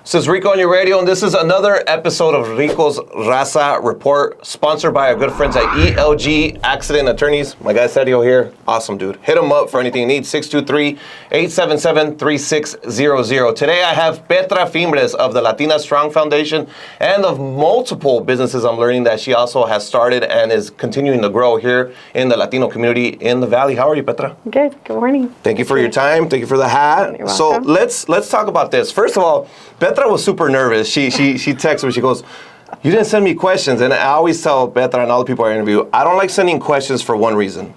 This is Rico on your radio, and this is another episode of Rico's Raza Report, sponsored by our good friends at ELG Accident Attorneys. My guy Sergio here, awesome dude. Hit him up for anything you need, 623-877-3600. Today I have Petra Fimbres of the Latina Strong Foundation and of multiple businesses I'm learning that she also has started and is continuing to grow here in the Latino community in the Valley. How are you, Petra? Good morning. Thank you for your time. Thank you for the hat. You're So welcome. let's talk about this. First of all, Petra was super nervous. She texted me. She goes, "You didn't send me questions." And I always tell Petra and all the people I interview, I don't like sending questions for one reason.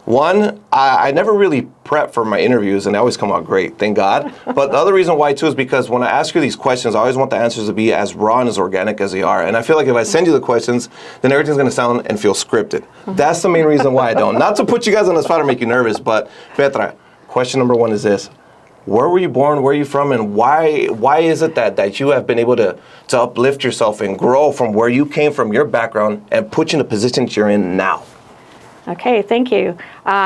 One, I never really prep for my interviews, and they always come out great, thank God. But the other reason why, too, is because when I ask you these questions, I always want the answers to be as raw and as organic as they are. And I feel like if I send you the questions, then everything's going to sound and feel scripted. That's the main reason why I don't. Not to put you guys on the spot or make you nervous, but Petra, question number one is this. Where were you born? Where are you from? And why is it that you have been able to uplift yourself and grow from where you came from, your background, and put you in the position that you're in now? Okay, thank you.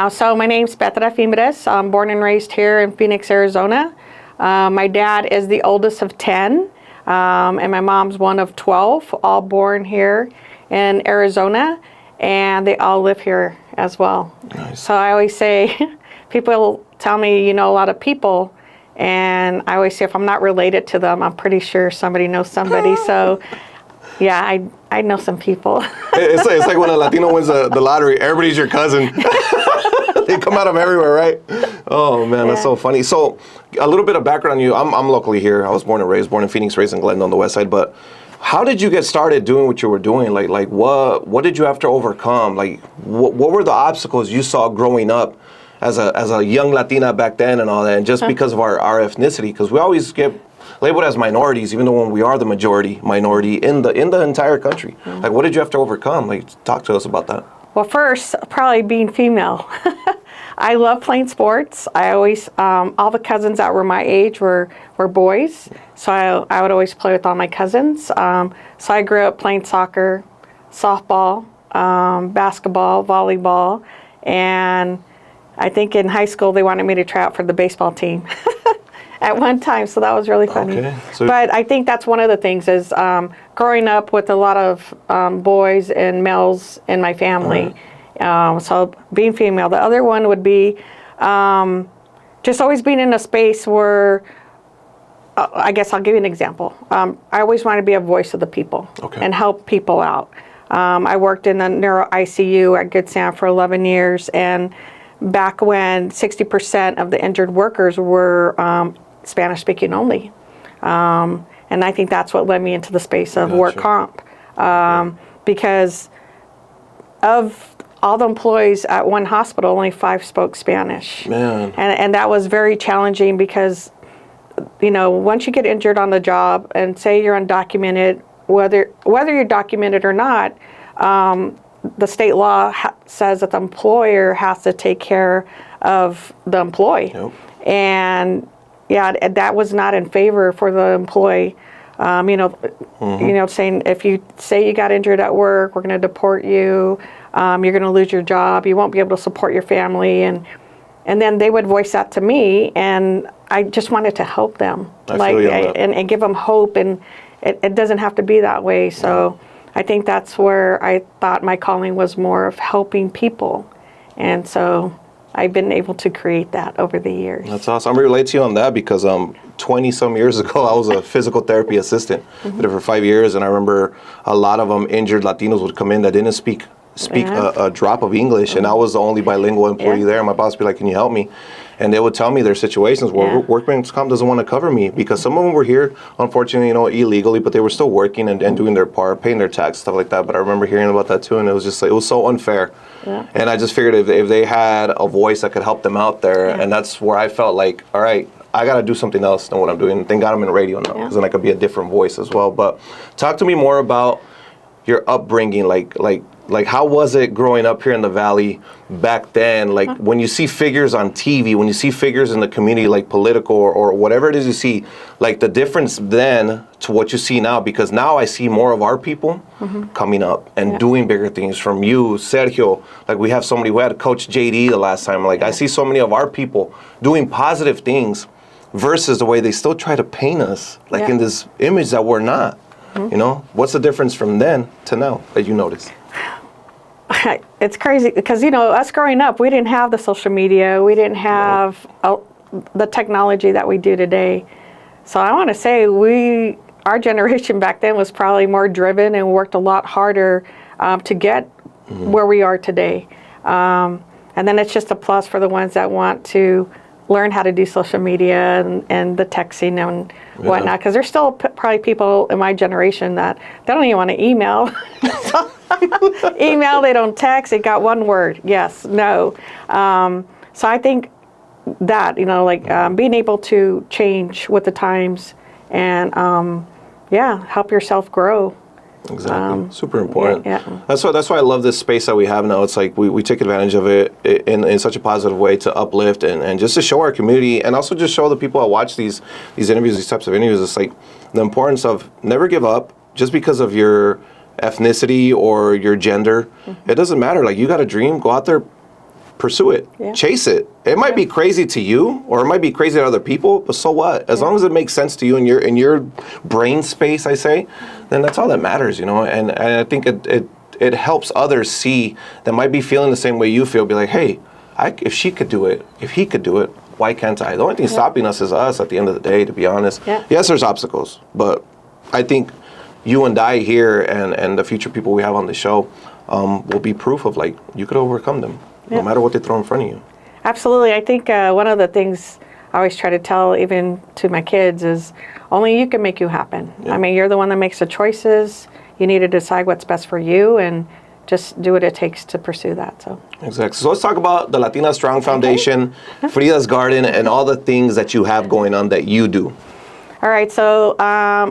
So my name's Petra Fimbres. I'm born and raised here in Phoenix, Arizona. My dad is the oldest of 10, and my mom's one of 12, all born here in Arizona, and they all live here as well. Nice. So I always say, people tell me you know a lot of people, and I always say if I'm not related to them, I'm pretty sure somebody knows somebody. So yeah, I know some people. It's like when a Latino wins the lottery, everybody's your cousin. They come out of everywhere, right? Oh man, that's so funny. So a little bit of background on you. I'm locally here. I was born in Phoenix, raised in Glendale on the west side. But how did you get started doing what you were doing? Like what did you have to overcome? Like what were the obstacles you saw growing up as a young Latina back then and all that? And just because of our ethnicity, because we always get labeled as minorities, even though when we are the majority minority in the entire country. Like, what did you have to overcome? Like, talk to us about that. Well, first, probably being female. I love playing sports. I always, all the cousins that were my age were boys, so I would always play with all my cousins. So I grew up playing soccer, softball, basketball, volleyball, and I think in high school they wanted me to try out for the baseball team. At one time, so that was really funny. Okay, so but I think that's one of the things is growing up with a lot of boys and males in my family. So being female. The other one would be just always being in a space where, I guess I'll give you an example. I always wanted to be a voice of the people and help people out. I worked in the neuro ICU at Good Sam for 11 years, and back when 60% of the injured workers were Spanish speaking only. And I think that's what led me into the space of work comp. Because of all the employees at one hospital, only 5 spoke Spanish. Man. And that was very challenging because, you know, once you get injured on the job and say you're undocumented, whether you're documented or not, the state law says that the employer has to take care of the employee. Yep. And yeah, that was not in favor for the employee. You know, saying if you say you got injured at work, we're going to deport you. You're going to lose your job. You won't be able to support your family. And then they would voice that to me, and I just wanted to help them, and give them hope. And it doesn't have to be that way. So I think that's where I thought my calling was more of helping people, and so I've been able to create that over the years. That's awesome. I'm relate to you on that because 20-some years ago, I was a physical therapy assistant. Did it for 5 years, and I remember a lot of injured Latinos would come in that didn't speak a drop of English, and I was the only bilingual employee there. And my boss would be like, "Can you help me?" And they would tell me their situations where workman's comp doesn't want to cover me because some of them were here, unfortunately, you know, illegally, but they were still working and doing their part, paying their tax, stuff like that. But I remember hearing about that too, and it was just like, it was so unfair. Yeah. And I just figured if they had a voice that could help them out there, and that's where I felt like, all right, I got to do something else than what I'm doing. Thank God I'm in radio now, because then I could be a different voice as well. But talk to me more about your upbringing, like how was it growing up here in the Valley back then? Like when you see figures on TV, when you see figures in the community, like political or whatever it is you see, like the difference then to what you see now, because now I see more of our people coming up and doing bigger things. From you, Sergio, like we have somebody who had Coach JD the last time. Like I see so many of our people doing positive things versus the way they still try to paint us, like Yeah. in this image that we're not. You know, what's the difference from then to now that you notice? It's crazy because, you know, us growing up, we didn't have the social media. We didn't have the technology that we do today. So I want to say our generation back then was probably more driven and worked a lot harder to get where we are today. And then it's just a plus for the ones that want to learn how to do social media and the texting and whatnot. Because there's still probably people in my generation that they don't even want to email. Email, they don't text, they got one word, yes, no. So I think that, you know, like being able to change with the times and, help yourself grow. Exactly. Super important. Yeah. That's why I love this space that we have now. It's like we take advantage of it in such a positive way to uplift and just to show our community and also just show the people that watch these interviews, these types of interviews. It's like the importance of never give up just because of your ethnicity or your gender. It doesn't matter. Like, you got a dream, go out there, pursue it, chase it. It might be crazy to you, or it might be crazy to other people, but so what? As long as it makes sense to you in your brain space, I say, then that's all that matters, you know. And I think it helps others see that might be feeling the same way you feel. Be like, hey, if she could do it, if he could do it, why can't I? The only thing stopping us is us at the end of the day, to be honest. Yes, there's obstacles, but I think you and I here and the future people we have on the show will be proof of, like, you could overcome them no matter what they throw in front of you. Absolutely. I think one of the things I always try to tell even to my kids is only you can make you happen. I mean, you're the one that makes the choices. You need to decide what's best for you and just do what it takes to pursue that. So exactly. So let's talk about the Latina Strong Foundation, Frida's Garden, and all the things that you have going on that you do. All right, so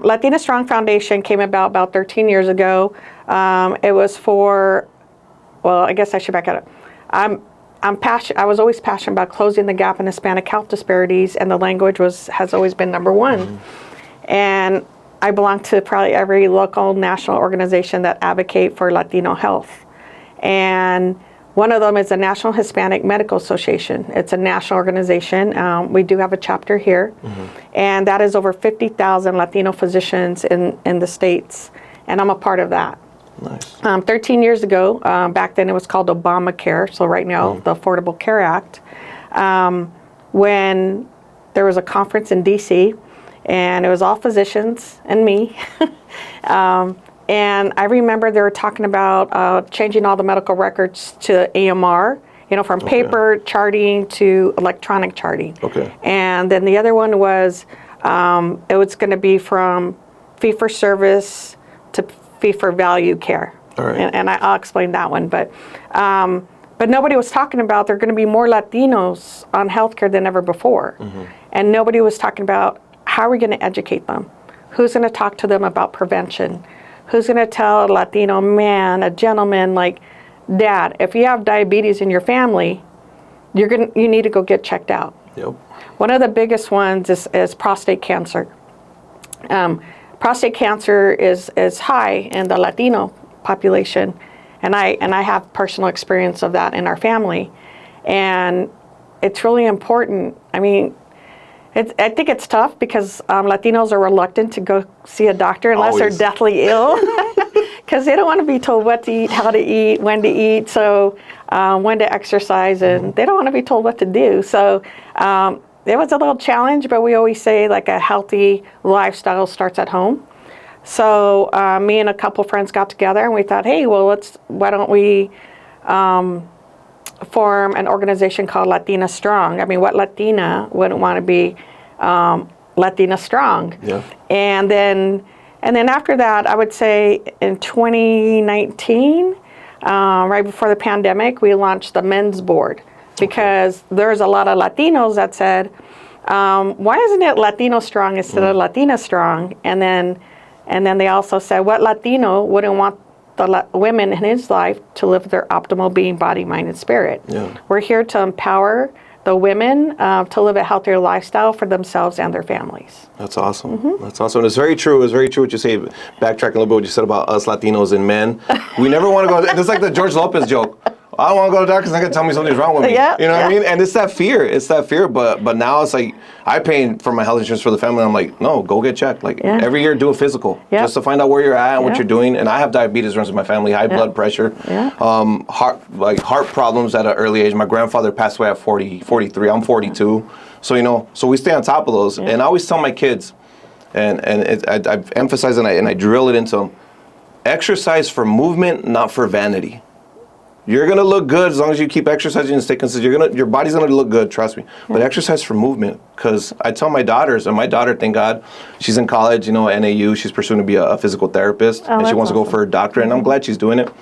Latina Strong Foundation came about 13 years ago. It was for, well, I guess I should back it up. I was always passionate about closing the gap in Hispanic health disparities, and the language has always been number one. And I belong to probably every local national organization that advocate for Latino health. And one of them is the National Hispanic Medical Association. It's a national organization. We do have a chapter here. And that is over 50,000 Latino physicians in the States. And I'm a part of that. Nice. 13 years ago, back then it was called Obamacare, so right now the Affordable Care Act, when there was a conference in D.C., and it was all physicians and me. And I remember they were talking about changing all the medical records to AMR, you know, from paper charting to electronic charting. And then the other one was, it was going to be from fee-for-service to fee-for-value care. And I'll explain that one. But nobody was talking about there are going to be more Latinos on healthcare than ever before. And nobody was talking about how are we going to educate them? Who's going to talk to them about prevention? Who's going to tell a Latino man, a gentleman, like, Dad, if you have diabetes in your family, you need to go get checked out. One of the biggest ones is prostate cancer. Prostate cancer is high in the Latino population, and I have personal experience of that in our family, and it's really important. I mean, I think it's tough because Latinos are reluctant to go see a doctor unless they're deathly ill, because they don't want to be told what to eat, how to eat, when to eat, so when to exercise, and they don't want to be told what to do. So it was a little challenge, but we always say, like, a healthy lifestyle starts at home. So me and a couple friends got together and we thought, hey, well, why don't we form an organization called Latina Strong? I mean, what Latina wouldn't want to be Latina Strong? And then after that, I would say in 2019, right before the pandemic, we launched the men's board, because there's a lot of Latinos that said, why isn't it Latino Strong instead of Latina Strong? And then they also said, what Latino wouldn't want the women in his life to live their optimal being, body, mind, and spirit? We're here to empower the women to live a healthier lifestyle for themselves and their families. That's awesome. That's awesome. And it's very true. It's very true what you say. Backtracking a little bit what you said about us Latinos and men. We never want to go. It's like the George Lopez joke. I don't want to go to the doctor because they're going to tell me something's wrong with me. You know what I mean? And it's that fear. But now it's like, I pay for my health insurance for the family. I'm like, no, go get checked. Like every year, do a physical just to find out where you're at and what you're doing. And I have diabetes runs in my family, high blood pressure, heart problems at an early age. My grandfather passed away at 43. I'm 42. So, so we stay on top of those. And I always tell my kids, and I've emphasized and I drill it into them, exercise for movement, not for vanity. You're gonna look good as long as you keep exercising and stay consistent. Your body's gonna look good, trust me. But exercise for movement, because I tell my daughters, and my daughter, thank God, she's in college, NAU. She's pursuing to be a physical therapist, and she wants to go for her doctorate. And I'm glad she's doing it.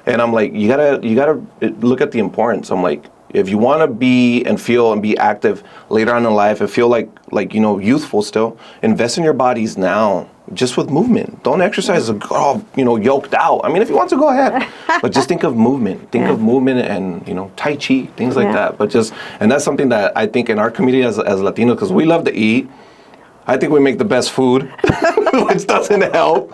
And I'm like, you gotta look at the importance. I'm like, if you want to be and feel and be active later on in life and feel like youthful still, invest in your bodies now. Just with movement. Don't exercise yoked out. I mean, if you want to, go ahead. But just think of movement. Think of movement and, Tai Chi, things like that. But and that's something that I think in our community as Latinos, because we love to eat. I think we make the best food, which doesn't help,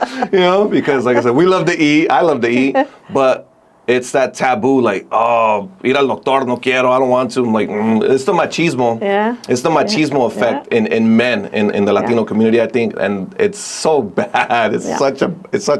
because like I said, we love to eat. I love to eat. But it's that taboo, like, oh, ir al doctor, no quiero, I don't want to. I'm like, it's the machismo. Yeah. It's the machismo effect in men in the Latino community, I think, and it's so bad. It's such a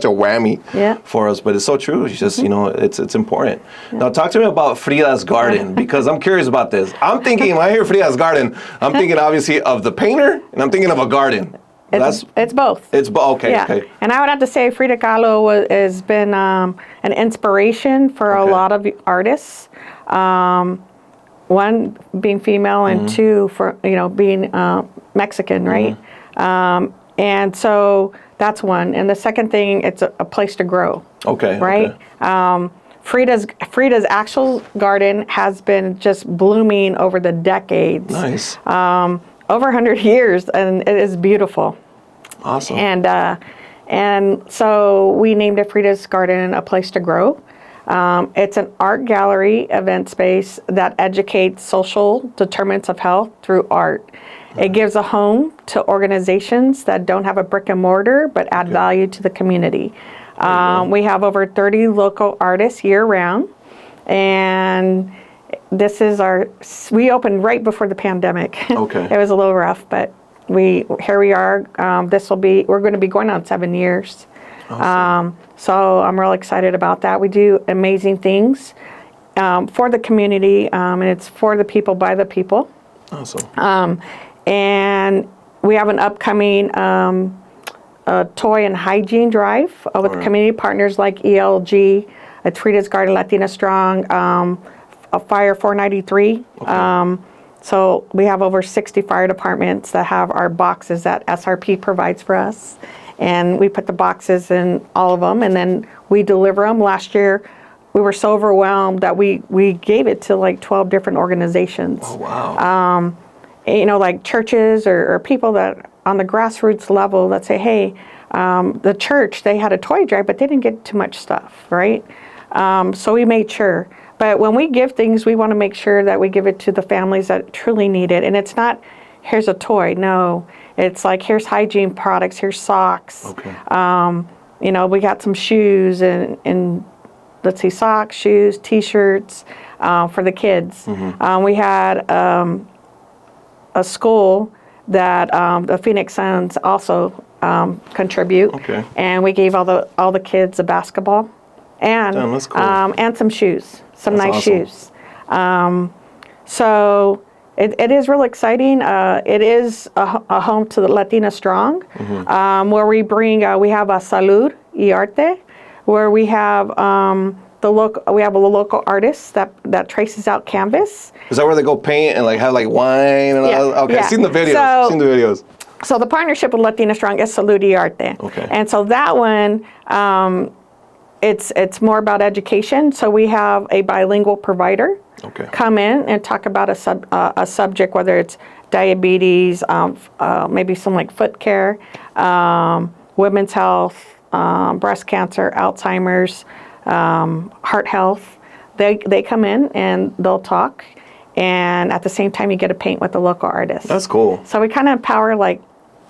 whammy for us, but it's so true. It's just it's important. Now talk to me about Frida's garden, because I'm curious about this. I'm thinking when I hear Frida's garden, I'm thinking obviously of the painter, and I'm thinking of a garden. It's both. It's both. Okay. Okay. And I would have to say Frida Kahlo has been an inspiration for a lot of artists. One, being female, and two, for being Mexican, right? And so that's one. And the second thing, it's a place to grow. Okay. Right. Okay. Frida's actual garden has been just blooming over the decades. Nice. Over 100 years, and it is beautiful. Awesome. And so we named it Frida's Garden, a place to grow. It's an art gallery event space that educates social determinants of health through art. It gives a home to organizations that don't have a brick and mortar but add value to the community. We have over 30 local artists year round, and this is we opened right before the pandemic. Okay. It was a little rough, but here we are. We're going to be going on 7 years. Awesome. So I'm real excited about that. We do amazing things for the community, and it's for the people, by the people. Awesome. And we have an upcoming toy and hygiene drive with community partners like ELG, Frida's Garden, Latina Strong, Fire 493. Okay. So we have over 60 fire departments that have our boxes that SRP provides for us. And we put the boxes in all of them, and then we deliver them. Last year, we were so overwhelmed that we gave it to like 12 different organizations. Oh, wow. Like churches or people that on the grassroots level that say, hey, the church, they had a toy drive, but they didn't get too much stuff, right? So we made sure. But when we give things, we want to make sure that we give it to the families that truly need it. And it's not, here's a toy. No, it's like, here's hygiene products, here's socks. Okay. We got some shoes and let's see, socks, shoes, T-shirts for the kids. Mm-hmm. We had a school that the Phoenix Suns also contribute. Okay. And we gave all the kids a basketball and that's cool. And some shoes. Some nice shoes. So it is really exciting. It is a home to the Latina Strong, where we bring, we have a Salud y Arte, where we have a local artist that traces out canvas. Is that where they go paint and have wine and all? Okay, I've seen the videos. So the partnership with Latina Strong is Salud y Arte. Okay. And so that one, it's more about education. So we have a bilingual provider come in and talk about a subject, whether it's diabetes, maybe some foot care, women's health, breast cancer, Alzheimer's, heart health. They come in and they'll talk, and at the same time you get to paint with the local artist. That's cool. So we kind of empower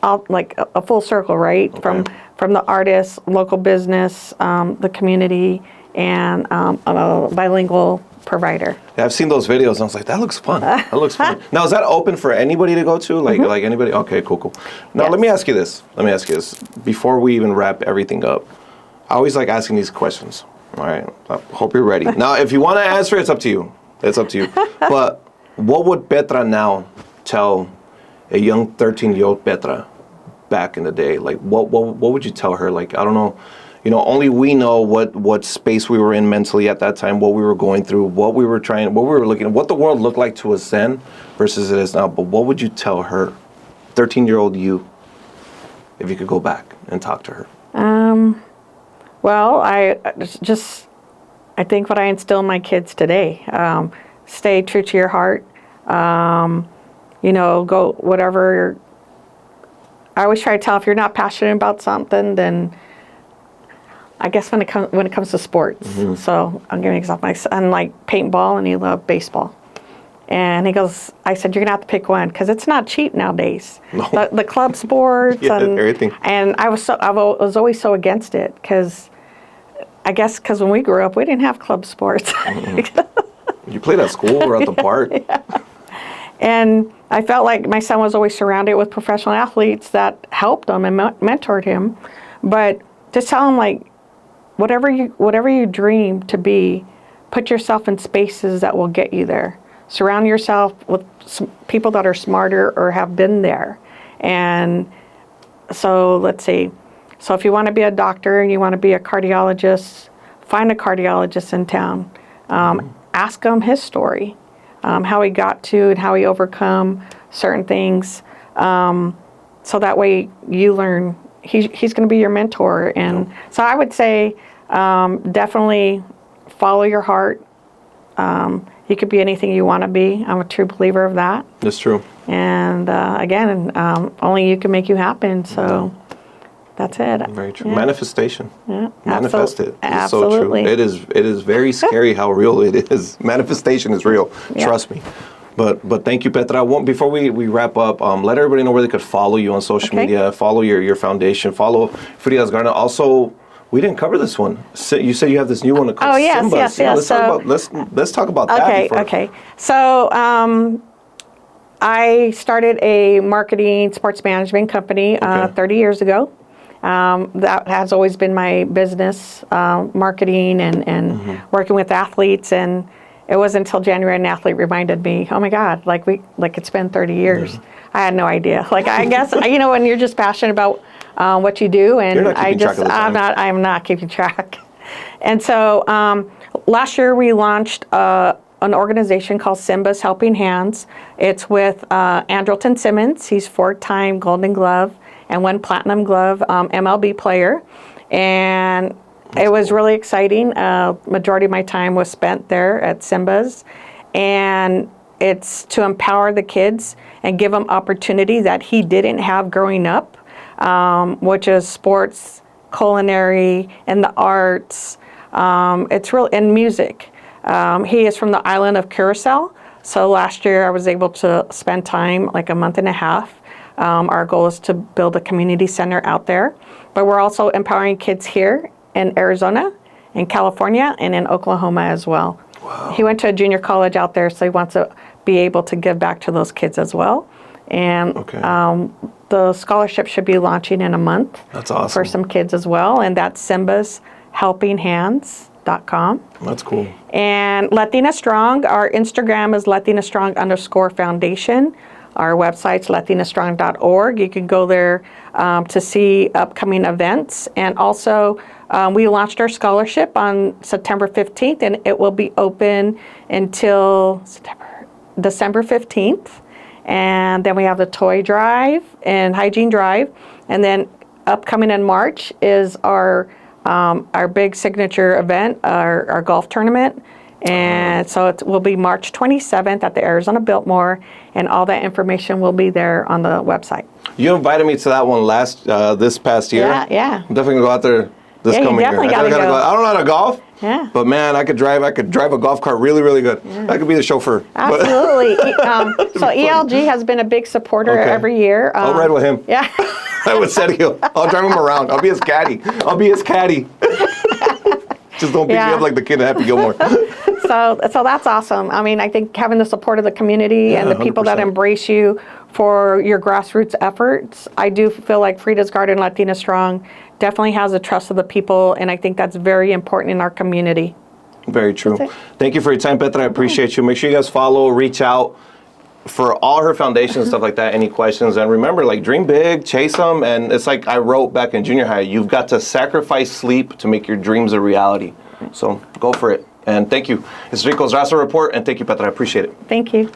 a full circle, right? Okay. From the artists, local business, the community, and a bilingual provider. Yeah, I've seen those videos, and I was like, that looks fun. That looks fun. Now, is that open for anybody to go to? Like anybody? Okay, cool. Now, Yes. let me ask you this. Before we even wrap everything up, I always like asking these questions. All right? I hope you're ready. Now, if you want to answer, it's up to you. It's up to you. But what would Petra now tell a young 13-year-old Petra back in the day? Like, what would you tell her? Like, I don't know. You know, only we know what space we were in mentally at that time, what we were going through, what we were looking at, what the world looked like to us then versus it is now. But what would you tell her, 13-year-old you, if you could go back and talk to her? Well, I think what I instill in my kids today, stay true to your heart. You know, go whatever. I always try to tell if you're not passionate about something, then I guess when it comes to sports. So I'll give you an example. My son likes paintball and he loved baseball. And he goes, I said, you're going to have to pick one because it's not cheap nowadays. No. The club sports and everything. And I was always so against it because when we grew up, we didn't have club sports. You played at school or at the park? Yeah. And I felt like my son was always surrounded with professional athletes that helped him and mentored him. But just tell him, like, whatever you dream to be, put yourself in spaces that will get you there. Surround yourself with people that are smarter or have been there. And so let's see. So if you want to be a doctor and you want to be a cardiologist, find a cardiologist in town. Ask him his story, how he got to and how he overcome certain things. So that way you learn. He's going to be your mentor. And so I would say definitely follow your heart. You could be anything you want to be. I'm a true believer of that. That's true. And again, only you can make you happen. So that's it. Very true. Yeah. Manifestation. Yeah. Manifest it. It's Absolutely. so true. It is very scary how real it is. Manifestation is real. Yeah. Trust me. But thank you, Petra. Before we wrap up, let everybody know where they could follow you on social media, follow your foundation, follow Frida's Garden. Also, we didn't cover this one. You said you have this new one called Simba. Yes. Let's talk about that. Okay. So I started a marketing sports management company 30 years ago. That has always been my business, marketing and working with athletes. And it wasn't until January an athlete reminded me, oh my God, it's been 30 years. Yeah. I had no idea. I guess, when you're just passionate about what you do, and I'm not keeping track. And so last year we launched an organization called Simba's Helping Hands. It's with Andrelton Simmons. He's 4-time Golden Glove and 1 Platinum Glove MLB player. And it was really exciting. Majority of my time was spent there at Simba's. And it's to empower the kids and give them opportunity that he didn't have growing up, which is sports, culinary, and the arts. It's real, and music. He is from the island of Curacao. So last year I was able to spend time, like a month and a half. Our goal is to build a community center out there. But we're also empowering kids here in Arizona, in California, and in Oklahoma as well. Wow. He went to a junior college out there, so he wants to be able to give back to those kids as well. And the scholarship should be launching in a month. That's awesome. For some kids as well, and that's simbashelpinghands.com. That's cool. And Latina Strong, our Instagram is LatinaStrong_Foundation. Our website's latinastrong.org. You can go there to see upcoming events. And also, we launched our scholarship on September 15th, and it will be open until December 15th. And then we have the toy drive and hygiene drive. And then upcoming in March is our big signature event, our golf tournament. And so it will be March 27th at the Arizona Biltmore, and all that information will be there on the website. You invited me to that one this past year. Yeah. I'm definitely gonna go out there this coming year. I don't know how to golf. Yeah. But man, I could drive a golf cart really, really good. Yeah. I could be the chauffeur. Absolutely. So ELG has been a big supporter every year. I'll ride with him. Yeah. I would Sergio. I'll drive him around. I'll be his caddy. Just don't beat me up like the kid at Happy Gilmore. So that's awesome. I mean, I think having the support of the community and the people that 100%. embrace you for your grassroots efforts, I do feel like Frida's Garden Latina Strong definitely has the trust of the people, and I think that's very important in our community. Very true. That's it. Thank you for your time, Petra. I appreciate you. Make sure you guys follow, reach out for all her foundations and stuff like that. Any questions? And remember, like, dream big, chase them. And it's like I wrote back in junior high, you've got to sacrifice sleep to make your dreams a reality. So go for it. And thank you. It's Rico's Raza Report, and thank you, Petra. I appreciate it. Thank you.